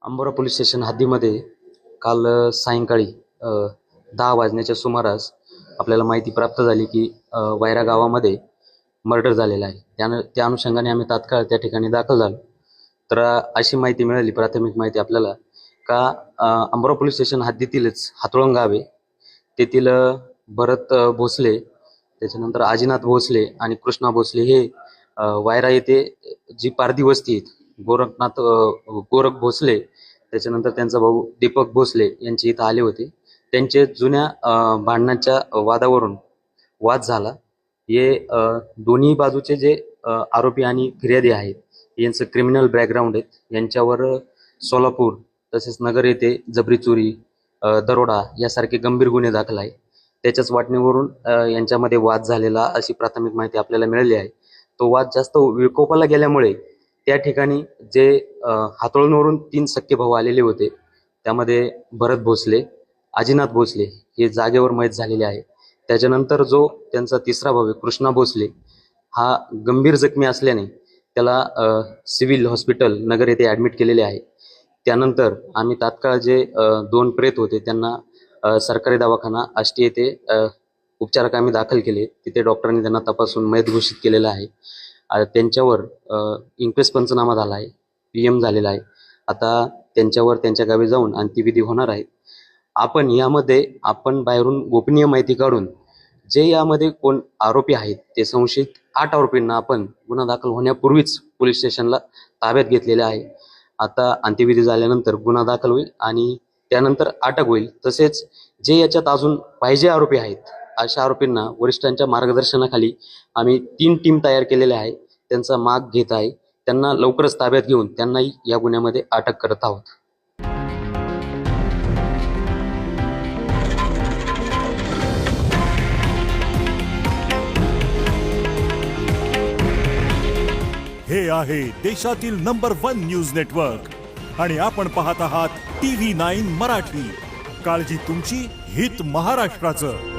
Ambora police station हद्दीमध्ये काल सायंकाळी 10 वाजण्याच्या सुमारास आपल्याला माहिती प्राप्त झाली की वायरा गावामध्ये मर्डर झालेला आहे. त्या अनुषंगाने आम्ही तात्काळ त्या ठिकाणी दाखल झालो. तर अशी माहिती मिळाली, प्राथमिक माहिती आपल्याला का अंबोरा पोलीस स्टेशन हद्दीतीलच हातोळंग गाव आहे. तेथील भरत भोसले, त्याच्यानंतर आजीनाथ भोसले आणि कृष्णा भोसले हे वायरा येथे जी पारधी वस्ती आहेत, गोरख भोसले, त्याच्यानंतर त्यांचा भाऊ दीपक भोसले यांचे इथं आले होते. त्यांचे जुन्या भांडणाच्या वादावरून वाद झाला. हे दोन्ही बाजूचे जे आरोपी आणि फिर्यादी आहेत यांचं क्रिमिनल बॅकग्राऊंड आहेत. यांच्यावर सोलापूर तसेच नगर येथे जबरी चोरी, दरोडा यासारखे गंभीर गुन्हे दाखल आहे. त्याच्याच वाटणीवरून यांच्यामध्ये वाद झालेला अशी प्राथमिक माहिती आपल्याला मिळाली आहे. तो वाद जास्त विकोपाला गेल्यामुळे त्या ठिकाणी जे हातोळणवरून 3 सख्खे भाऊ आलेले होते, त्यामध्ये भरत भोसले, आजीनाथ भोसले हे जागेवर मयत झालेले आहे. त्याच्यानंतर जो त्यांचा तिसरा भाऊ आहे कृष्णा भोसले, हा गंभीर जखमी असल्याने त्याला सिव्हिल हॉस्पिटल नगर येथे ॲडमिट केलेले आहे. त्यानंतर आम्ही तात्काळ जे 2 प्रेत होते त्यांना सरकारी दवाखाना आष्टी येथे उपचाराकामी दाखल केले. तिथे डॉक्टरांनी त्यांना तपासून मयत घोषित केलेलं आहे. त्यांच्यावर इंक्वेस्ट पंचनामा झाला आहे, PM झालेला आहे. आता त्यांच्यावर त्यांच्या गावी जाऊन अंत्यविधी होणार आहे. आपण बाहेरून गोपनीय माहिती काढून जे यामध्ये कोण आरोपी आहेत ते संशयित 8 आरोपींना आपण गुन्हा दाखल होण्यापूर्वीच पोलीस स्टेशनला ताब्यात घेतलेले आहे. आता अंत्यविधी झाल्यानंतर गुन्हा दाखल होईल आणि त्यानंतर अटक होईल. तसेच जे याच्यात अजून पाहिजे आरोपी आहेत अशा आरोपींना वरिष्ठांच्या मार्गदर्शनाखाली आम्ही 3 टीम तयार केलेल्या आहे. त्यांचा माग घेत आहे. त्यांना लवकरच ताब्यात घेऊन त्यांनाही या गुन्ह्यामध्ये अटक करत आहोत. हे आहे देशातील नंबर 1 न्यूज नेटवर्क आणि आपण पाहत आहात TV9 मराठी. काळजी तुमची, हित महाराष्ट्राचं.